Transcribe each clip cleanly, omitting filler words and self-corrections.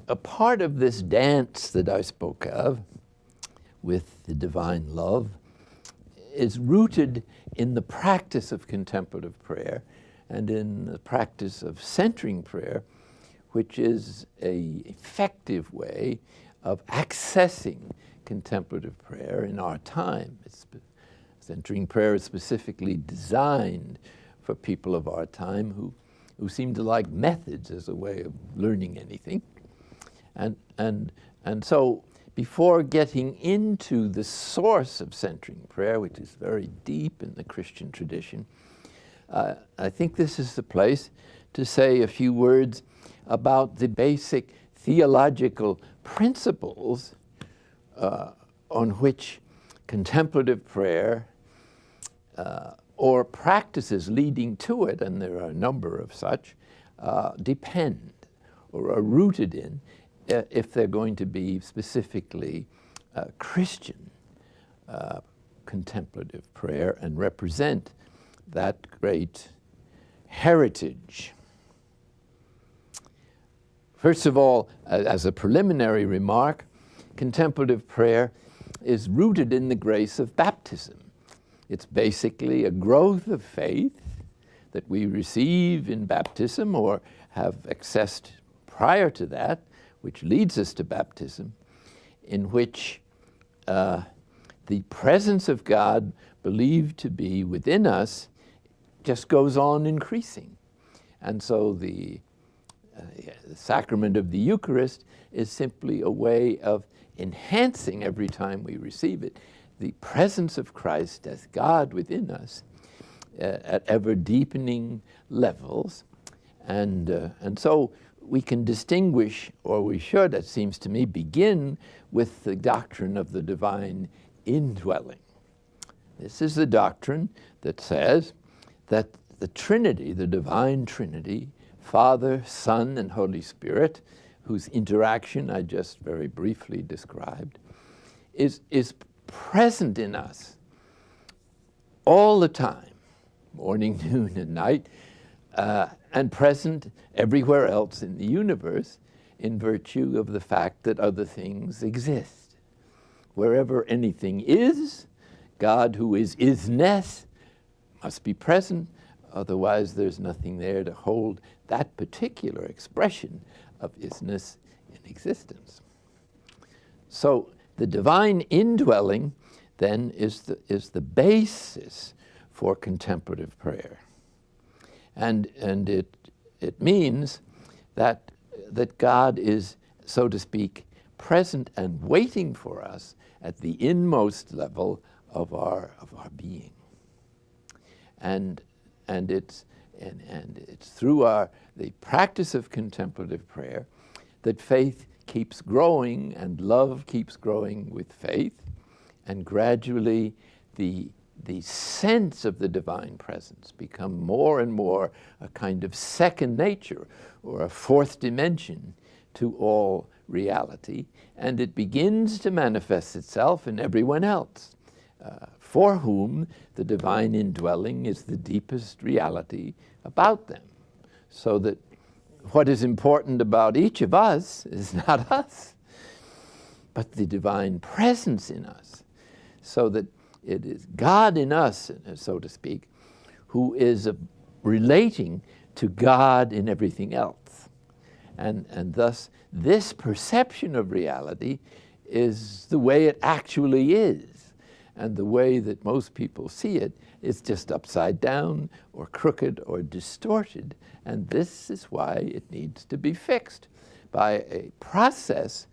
a part of this dance that I spoke of with the divine love is rooted in the practice of contemplative prayer and in the practice of centering prayer, which is an effective way of accessing contemplative prayer in our time. Centering prayer is specifically designed for people of our time who seem to like methods as a way of learning anything. And so before getting into the source of centering prayer, which is very deep in the Christian tradition, I think this is the place to say a few words about the basic theological principles on which contemplative prayer or practices leading to it, and there are a number of such, depend or are rooted in if they're going to be specifically Christian contemplative prayer and represent that great heritage. First of all, as a preliminary remark, contemplative prayer is rooted in the grace of baptism. It's basically a growth of faith that we receive in baptism or have accessed prior to that, which leads us to baptism, in which the presence of God believed to be within us just goes on increasing. And so the sacrament of the Eucharist is simply a way of enhancing every time we receive it the presence of Christ as God within us at ever deepening levels. And so we can distinguish, or we should, it seems to me, begin with the doctrine of the divine indwelling. This is the doctrine that says that the Trinity, the divine Trinity, Father, Son, and Holy Spirit, whose interaction I just very briefly described, is present in us all the time, morning, noon, and night, and present everywhere else in the universe in virtue of the fact that other things exist. Wherever anything is, God, who is isness, must be present, otherwise there's nothing there to hold that particular expression of isness in existence. So the divine indwelling then is the basis for contemplative prayer. And it means that God is, so to speak, present and waiting for us at the inmost level of our being. And it's through the practice of contemplative prayer that faith keeps growing and love keeps growing with faith, and gradually the sense of the divine presence become more and more a kind of second nature or a fourth dimension to all reality, and it begins to manifest itself in everyone else, for whom the divine indwelling is the deepest reality about them. So that what is important about each of us is not us, but the divine presence in us, so that it is God in us, so to speak, who is relating to God in everything else. And thus, this perception of reality is the way it actually is. And the way that most people see it is just upside down or crooked or distorted. And this is why it needs to be fixed by a process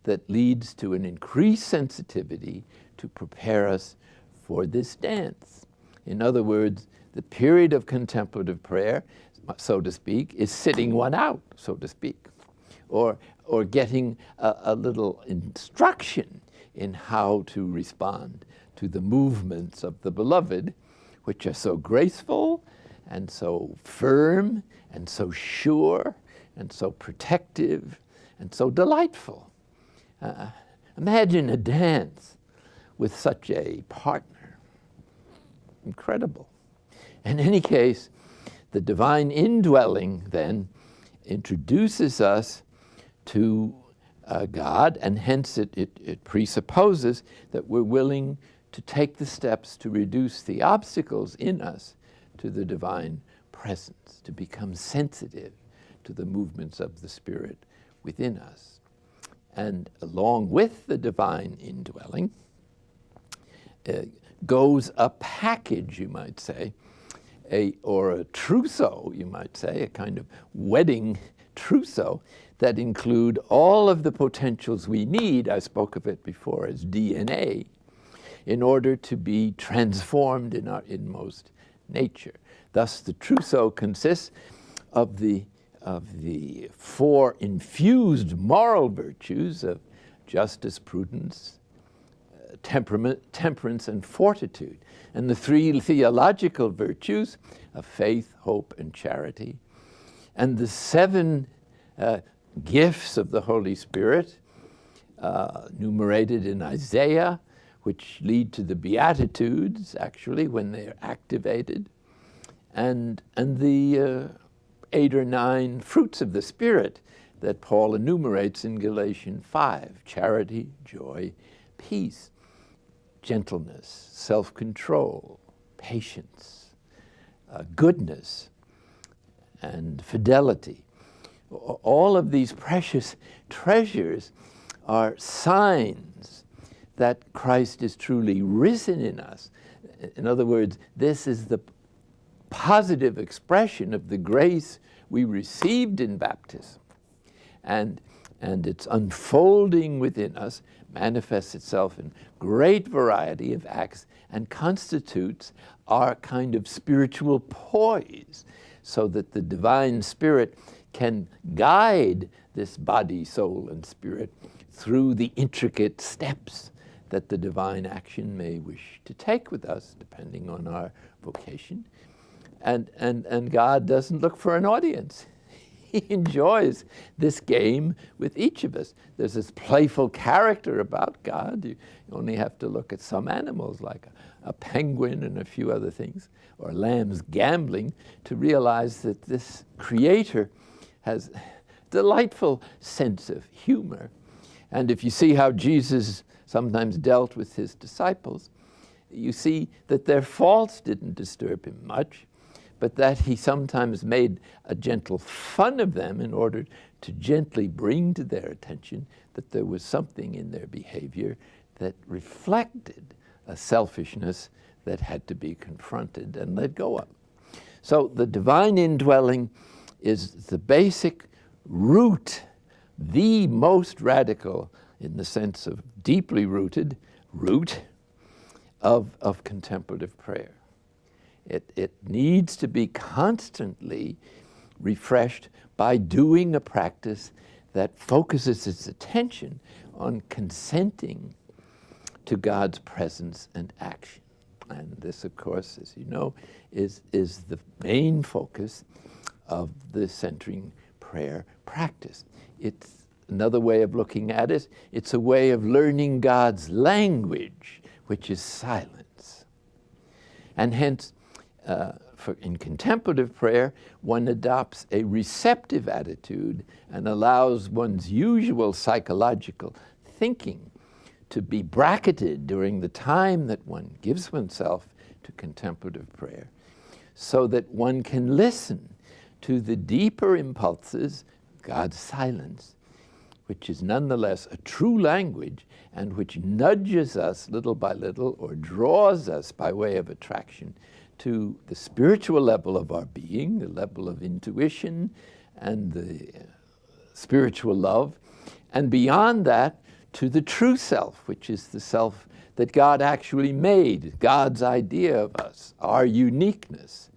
that leads to an increased sensitivity to prepare us for this dance. In other words, the period of contemplative prayer, so to speak, is sitting one out, so to speak, or getting a little instruction in how to respond to the movements of the beloved, which are so graceful and so firm and so sure and so protective and so delightful. Imagine a dance with such a partner. Incredible. In any case, the divine indwelling then introduces us to God, and hence it presupposes that we're willing to take the steps to reduce the obstacles in us to the divine presence, to become sensitive to the movements of the Spirit within us. And along with the divine indwelling goes a package, you might say, or a trousseau, you might say, a kind of wedding trousseau that include all of the potentials we need, I spoke of it before as DNA, in order to be transformed in our inmost nature. Thus, the trousseau consists of the four infused moral virtues of justice, prudence, temperance, and fortitude, and the three theological virtues of faith, hope, and charity, and the seven gifts of the Holy Spirit, enumerated in Isaiah, which lead to the Beatitudes, actually, when they are activated, and the 8 or 9 fruits of the Spirit that Paul enumerates in Galatians 5, charity, joy, peace, gentleness, self-control, patience, goodness, and fidelity. All of these precious treasures are signs that Christ is truly risen in us. In other words, this is the positive expression of the grace we received in baptism. And its unfolding within us manifests itself in great variety of acts and constitutes our kind of spiritual poise, so that the divine Spirit can guide this body, soul, and spirit through the intricate steps that the divine action may wish to take with us, depending on our vocation. And God doesn't look for an audience. He enjoys this game with each of us. There's this playful character about God. You only have to look at some animals, like a penguin and a few other things, or lambs gambling, to realize that this Creator has a delightful sense of humor. And if you see how Jesus sometimes dealt with his disciples, you see that their faults didn't disturb him much, but that he sometimes made a gentle fun of them in order to gently bring to their attention that there was something in their behavior that reflected a selfishness that had to be confronted and let go of. So the divine indwelling is the basic root, the most radical, in the sense of deeply rooted, root of contemplative prayer. It needs to be constantly refreshed by doing a practice that focuses its attention on consenting to God's presence and action. And this, of course, as you know, is the main focus of the centering prayer practice. It's another way of looking at it. It's a way of learning God's language, which is silence. And hence, in contemplative prayer, one adopts a receptive attitude and allows one's usual psychological thinking to be bracketed during the time that one gives oneself to contemplative prayer, so that one can listen to the deeper impulses of God's silence, which is nonetheless a true language and which nudges us little by little, or draws us by way of attraction to the spiritual level of our being, the level of intuition and the spiritual love, and beyond that, to the true self, which is the self that God actually made, God's idea of us, our uniqueness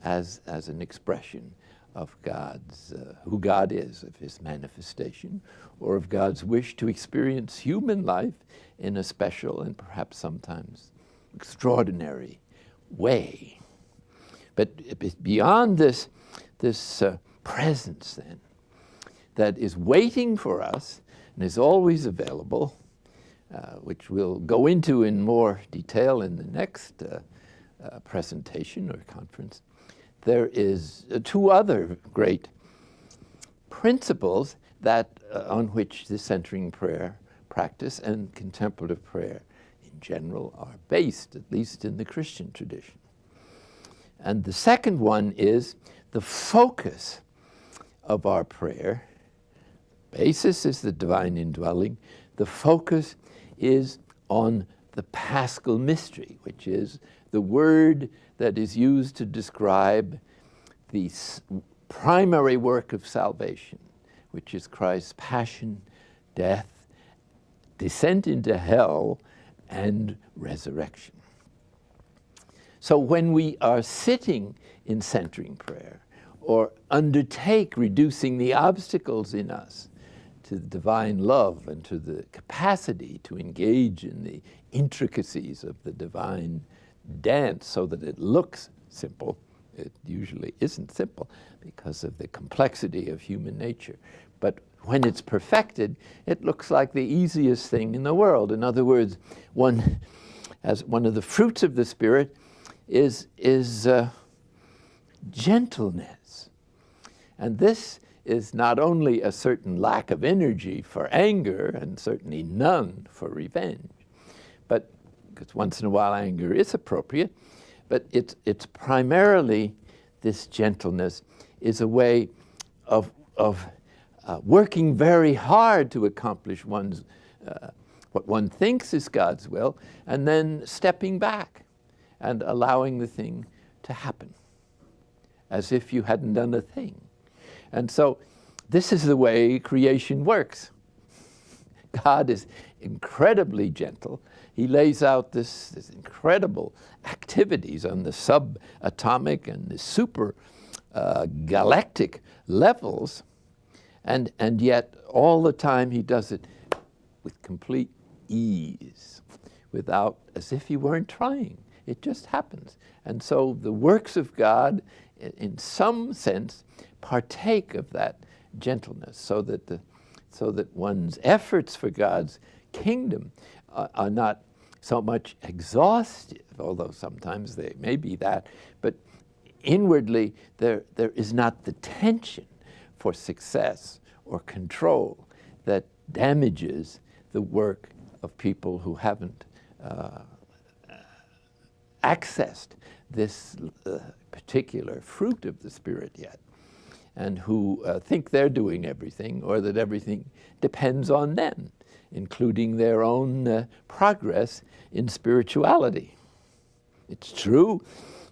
as an expression of God's, who God is, of his manifestation, or of God's wish to experience human life in a special and perhaps sometimes extraordinary way. But beyond this presence then, that is waiting for us and is always available, which we'll go into in more detail in the next presentation or conference, there is 2 other great principles that on which the centering prayer practice and contemplative prayer in general are based, at least in the Christian tradition. And the second one is the focus of our prayer. Basis is the divine indwelling. The focus is on the Paschal mystery, which is the word that is used to describe the primary work of salvation, which is Christ's passion, death, descent into hell, and resurrection. So when we are sitting in centering prayer, or undertake reducing the obstacles in us to the divine love and to the capacity to engage in the intricacies of the divine dance so that it looks simple, it usually isn't simple because of the complexity of human nature. But when it's perfected, it looks like the easiest thing in the world. In other words, as one of the fruits of the Spirit is gentleness. And this is not only a certain lack of energy for anger and certainly none for revenge, but because once in a while anger is appropriate, but it's primarily this gentleness is a way of working very hard to accomplish what one thinks is God's will, and then stepping back and allowing the thing to happen as if you hadn't done a thing. And so this is the way creation works. God is incredibly gentle. He lays out this incredible activities on the subatomic and the super galactic levels, and yet all the time he does it with complete ease, without, as if he weren't trying. It just happens. And so the works of God, in some sense, partake of that gentleness, so that one's efforts for God's kingdom are not so much exhaustive, although sometimes they may be that, but inwardly there is not the tension for success or control that damages the work of people who haven't accessed this particular fruit of the Spirit yet, and who think they're doing everything, or that everything depends on them, including their own progress in spirituality. It's true,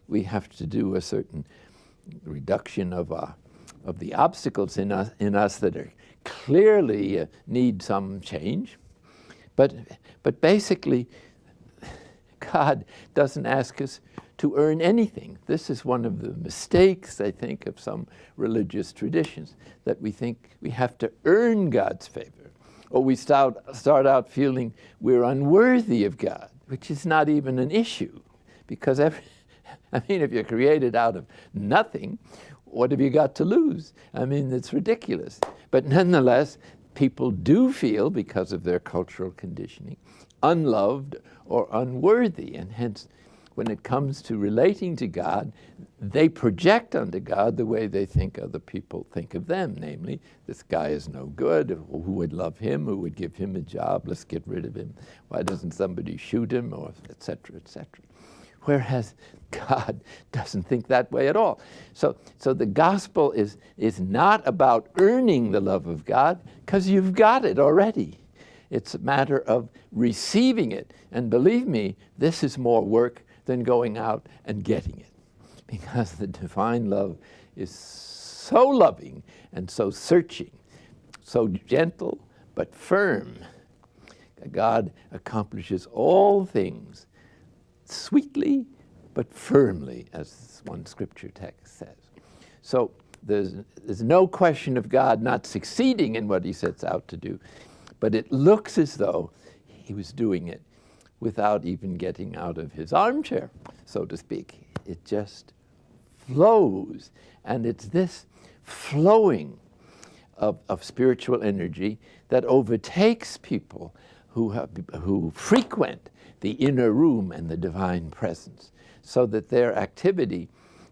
we have to do a certain reduction of the obstacles in us that are clearly need some change, but basically God doesn't ask us to earn anything. This is one of the mistakes, I think, of some religious traditions, that we think we have to earn God's favor, or we start out feeling we're unworthy of God, which is not even an issue, because if you're created out of nothing, what have you got to lose? I mean, it's ridiculous. But nonetheless, people do feel, because of their cultural conditioning, unloved or unworthy, and hence when it comes to relating to God, they project onto God the way they think other people think of them, namely, this guy is no good, who would love him, who would give him a job, let's get rid of him, why doesn't somebody shoot him, or et cetera, et cetera. Whereas God doesn't think that way at all. So the gospel is not about earning the love of God, because you've got it already. It's a matter of receiving it. And believe me, this is more work than going out and getting it, because the divine love is so loving and so searching, so gentle but firm. God accomplishes all things sweetly but firmly, as one scripture text says. So there's no question of God not succeeding in what he sets out to do, but it looks as though he was doing it without even getting out of his armchair, so to speak. It just flows, and it's this flowing of spiritual energy that overtakes people who frequent the inner room and the divine presence, so that their activity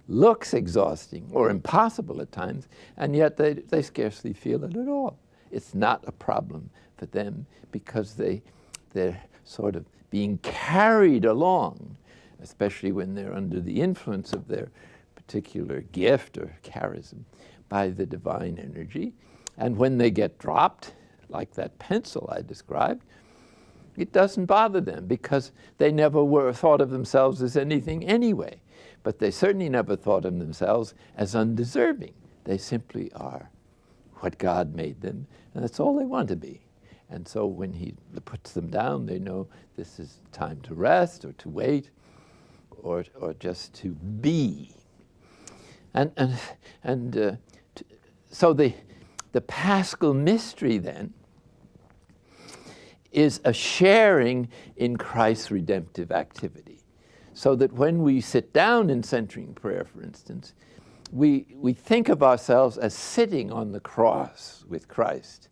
looks exhausting or impossible at times, and yet they scarcely feel it at all. it's not a problem for them because they're sort of being carried along, especially when they're under the influence of their particular gift or charism, by the divine energy. And when they get dropped, like that pencil I described, it doesn't bother them because they never thought of themselves as anything anyway. But they certainly never thought of themselves as undeserving. They simply are what God made them, and that's all they want to be. And so when he puts them down, they know this is time to rest or to wait or just to be. So the Paschal mystery then is a sharing in Christ's redemptive activity. So that when we sit down in centering prayer, for instance, we think of ourselves as sitting on the cross with Christ.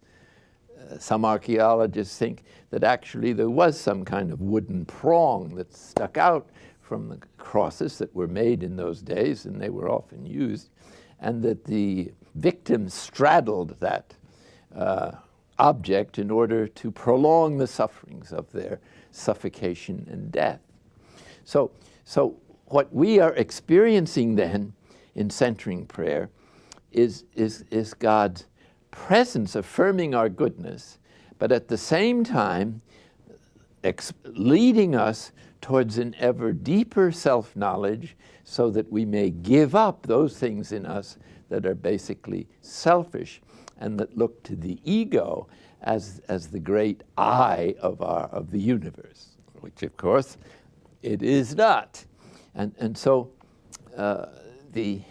Some archaeologists think that actually there was some kind of wooden prong that stuck out from the crosses that were made in those days, and they were often used, and that the victim straddled that object in order to prolong the sufferings of their suffocation and death. So what we are experiencing then in centering prayer is God's presence affirming our goodness, but at the same time leading us towards an ever deeper self-knowledge so that we may give up those things in us that are basically selfish and that look to the ego as the great I of the universe, which of course it is not. And so the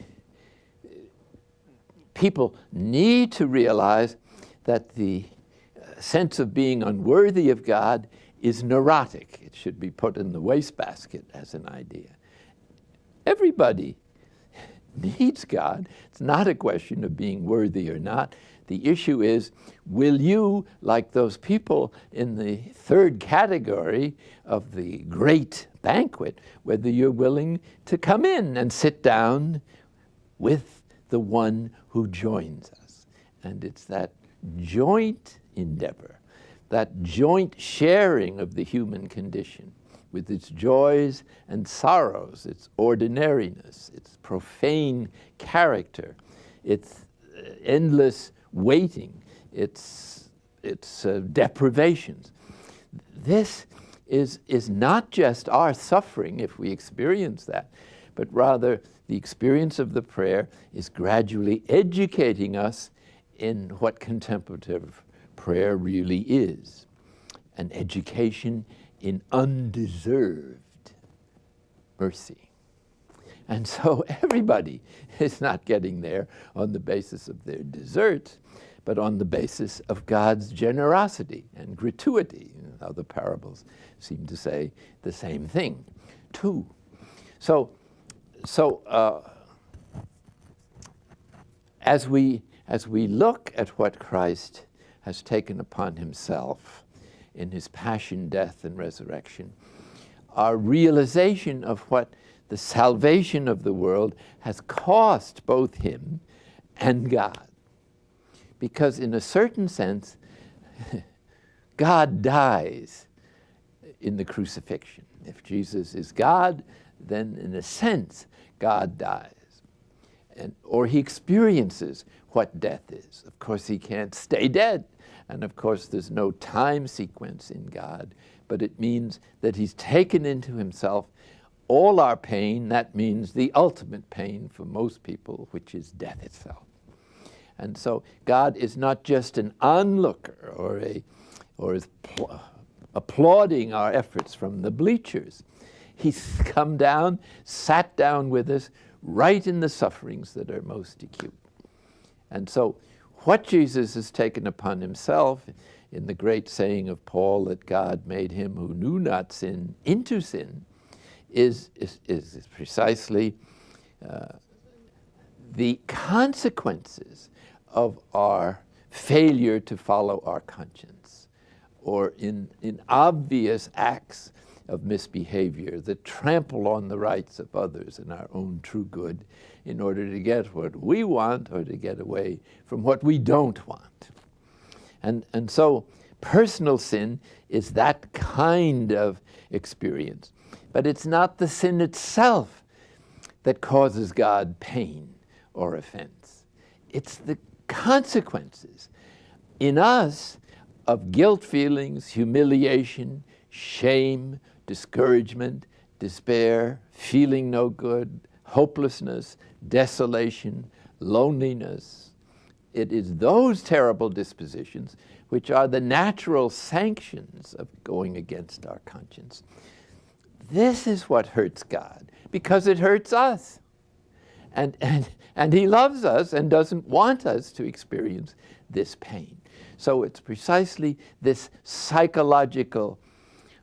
people need to realize that the sense of being unworthy of God is neurotic. It should be put in the wastebasket as an idea. Everybody needs God. It's not a question of being worthy or not. The issue is, will you, like those people in the third category of the great banquet, whether you're willing to come in and sit down with the one who joins us? And it's that joint endeavor, that joint sharing of the human condition with its joys and sorrows, its ordinariness, its profane character, its endless waiting, its deprivations. This is not just our suffering if we experience that, but rather the experience of the prayer is gradually educating us in what contemplative prayer really is, an education in undeserved mercy. And so everybody is not getting there on the basis of their deserts, but on the basis of God's generosity and gratuity. Other parables seem to say the same thing too. So as we look at what Christ has taken upon himself in his passion, death, and resurrection, our realization of what the salvation of the world has cost both him and God. Because in a certain sense, God dies in the crucifixion. If Jesus is God, then in a sense, God dies. Or he experiences what death is. Of course, he can't stay dead. And of course, there's no time sequence in God. But it means that he's taken into himself all our pain. That means the ultimate pain for most people, which is death itself. And so God is not just an onlooker or is applauding our efforts from the bleachers. He's come down, sat down with us right in the sufferings that are most acute. And so what Jesus has taken upon himself in the great saying of Paul that God made him who knew not sin into sin is precisely the consequences of our failure to follow our conscience, or in obvious acts of misbehavior that trample on the rights of others and our own true good in order to get what we want or to get away from what we don't want. And so personal sin is that kind of experience. But it's not the sin itself that causes God pain or offense. It's the consequences in us of guilt feelings, humiliation, shame, discouragement, despair, feeling no good, hopelessness, desolation, loneliness. It is those terrible dispositions which are the natural sanctions of going against our conscience. This is what hurts God, because it hurts us. And he loves us and doesn't want us to experience this pain. So it's precisely this psychological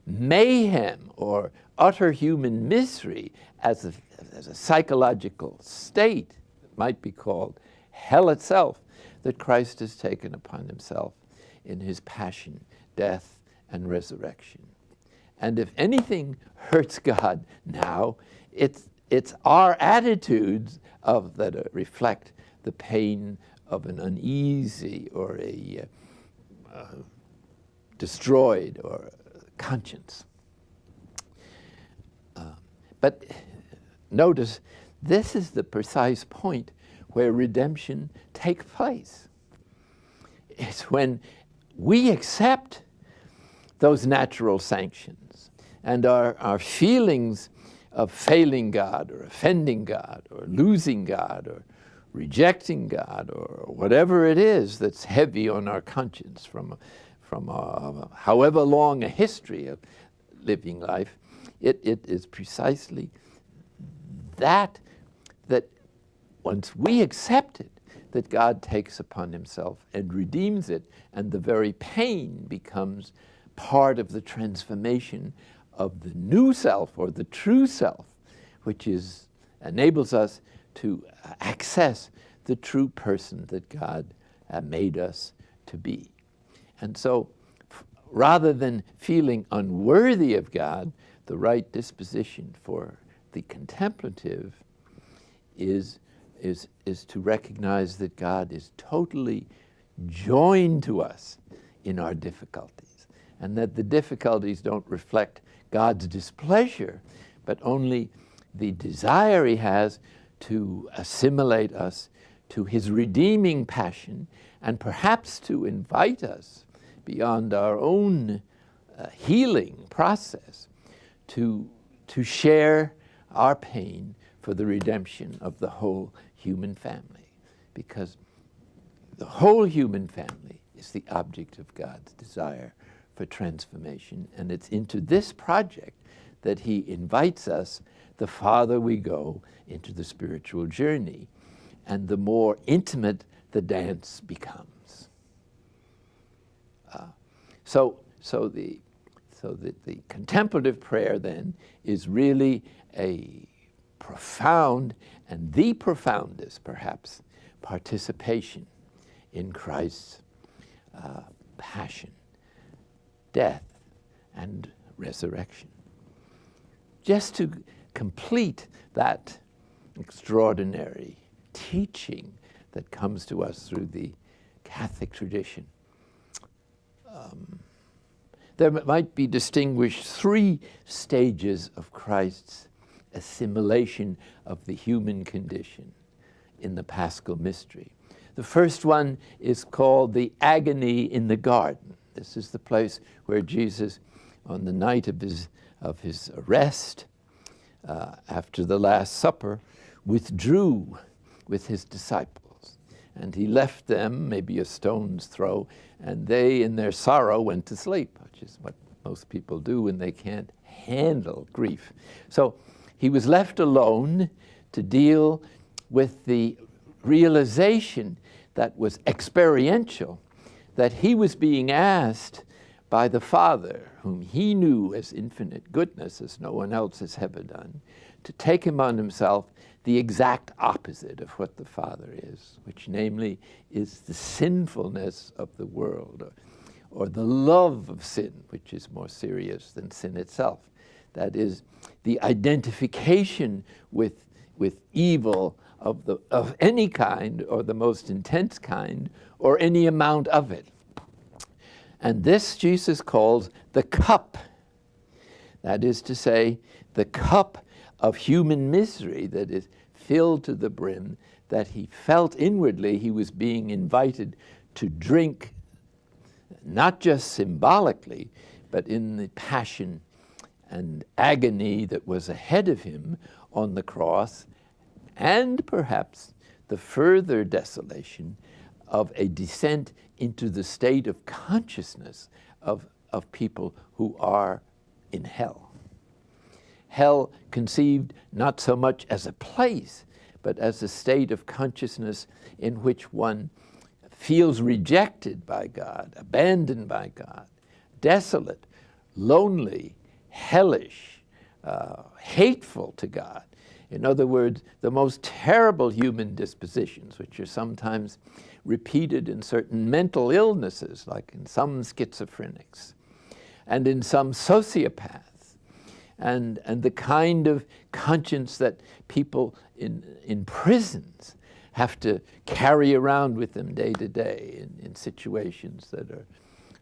mayhem or utter human misery as a psychological state, it might be called hell itself, that Christ has taken upon himself in his passion, death, and resurrection. And if anything hurts God now, it's our attitudes that reflect the pain of an uneasy or a destroyed or conscience. But notice, this is the precise point where redemption takes place. It's when we accept those natural sanctions and our feelings of failing God or offending God or losing God or rejecting God or whatever it is that's heavy on our conscience from however long a history of living life. It is precisely that once we accept it, that God takes upon himself and redeems it, and the very pain becomes part of the transformation of the new self or the true self, which enables us to access the true person that God made us to be. And so rather than feeling unworthy of God, the right disposition for the contemplative is to recognize that God is totally joined to us in our difficulties, and that the difficulties don't reflect God's displeasure, but only the desire he has to assimilate us to his redeeming passion, and perhaps to invite us beyond our own healing process to share our pain for the redemption of the whole human family, because the whole human family is the object of God's desire for transformation, and it's into this project that he invites us the farther we go into the spiritual journey, and the more intimate the dance becomes. So the contemplative prayer then is really a profound, and the profoundest perhaps, participation in Christ's passion, death, and resurrection. Just to complete that extraordinary teaching that comes to us through the Catholic tradition, there might be distinguished three stages of Christ's assimilation of the human condition in the Paschal mystery. The first one is called the agony in the garden. This is the place where Jesus, on the night of his arrest, after the Last Supper, withdrew with his disciples. And he left them, maybe a stone's throw, and they, in their sorrow, went to sleep, which is what most people do when they can't handle grief. So he was left alone to deal with the realization that was experiential, that he was being asked by the Father, whom he knew as infinite goodness, as no one else has ever done, to take him on himself the exact opposite of what the Father is, which namely is the sinfulness of the world, or the love of sin, which is more serious than sin itself. That is the identification with evil of any kind, or the most intense kind, or any amount of it. And this Jesus calls the cup. That is to say, the cup of human misery that is filled to the brim, that he felt inwardly he was being invited to drink, not just symbolically, but in the passion and agony that was ahead of him on the cross, and perhaps the further desolation of a descent into the state of consciousness of people who are in hell. Hell conceived not so much as a place, but as a state of consciousness in which one feels rejected by God, abandoned by God, desolate, lonely, hellish, hateful to God. In other words, the most terrible human dispositions, which are sometimes repeated in certain mental illnesses, like in some schizophrenics, and in some sociopaths, and the kind of conscience that people in prisons have to carry around with them day to day in situations that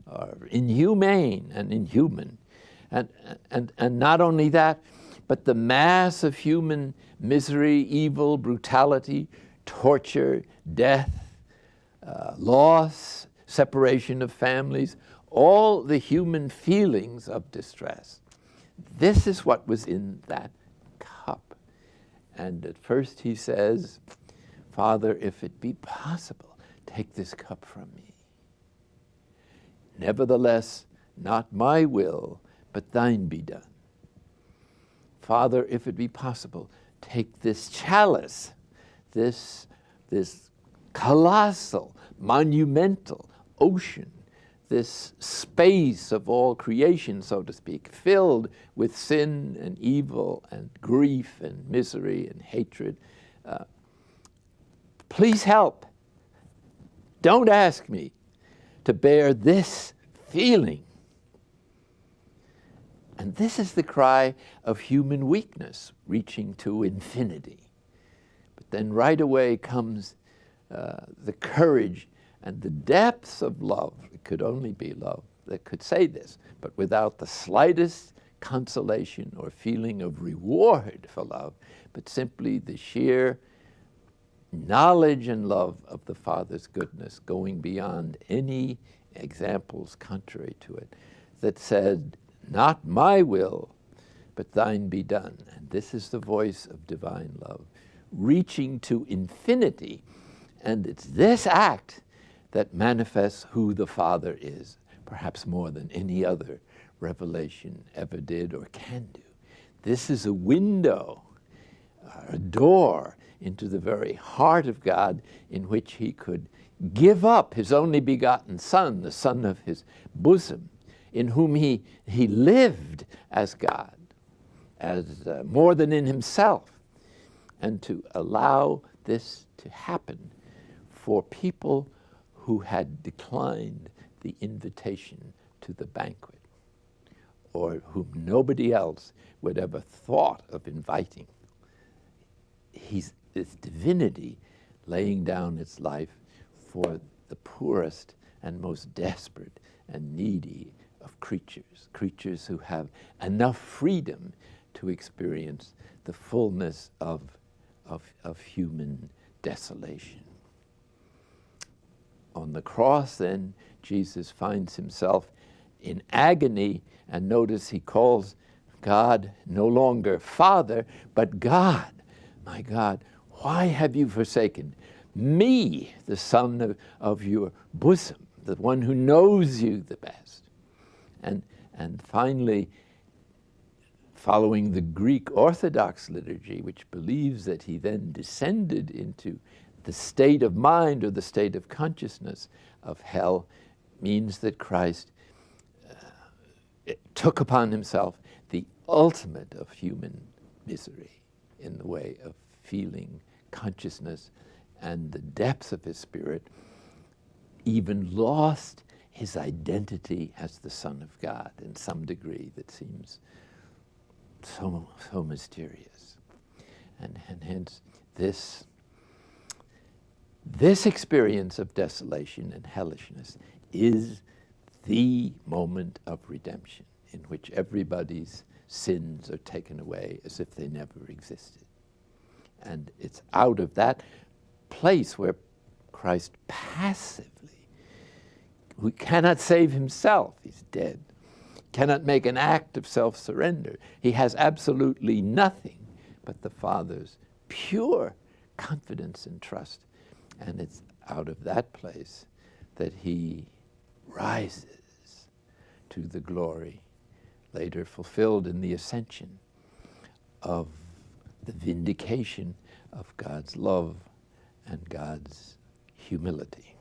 are inhumane and inhuman. And not only that, but the mass of human misery, evil, brutality, torture, death, loss, separation of families, all the human feelings of distress. This is what was in that cup. And at first he says, Father, if it be possible, take this cup from me. Nevertheless, not my will, but thine be done. Father, if it be possible, take this chalice, this colossal, monumental ocean, this space of all creation, so to speak, filled with sin and evil and grief and misery and hatred. Please help. Don't ask me to bear this feeling. And this is the cry of human weakness, reaching to infinity. But then right away comes the courage and the depths of love. It could only be love that could say this, but without the slightest consolation or feeling of reward for love, but simply the sheer knowledge and love of the Father's goodness, going beyond any examples contrary to it, that said, not my will, but thine be done. And this is the voice of divine love, reaching to infinity. And it's this act that manifests who the Father is, perhaps more than any other revelation ever did or can do. This is a window, a door into the very heart of God, in which he could give up his only begotten Son, the Son of his bosom, in whom he lived as God, as more than in himself, and to allow this to happen for people who had declined the invitation to the banquet, or whom nobody else would ever thought of inviting. This divinity laying down its life for the poorest and most desperate and needy of creatures who have enough freedom to experience the fullness of human desolation. On the cross, then, Jesus finds himself in agony, and notice he calls God no longer Father, but God. My God, why have you forsaken me, the Son of your bosom, the one who knows you the best? And finally, following the Greek Orthodox liturgy, which believes that he then descended into the state of mind or the state of consciousness of hell, means that Christ took upon himself the ultimate of human misery in the way of feeling consciousness, and the depths of his spirit, even lost his identity as the Son of God in some degree that seems so mysterious. And hence this experience of desolation and hellishness is the moment of redemption in which everybody's sins are taken away as if they never existed. And it's out of that place where Christ passively, who cannot save himself, he's dead, cannot make an act of self-surrender. He has absolutely nothing but the Father's pure confidence and trust. And it's out of that place that he rises to the glory later fulfilled in the ascension of the vindication of God's love and God's humility.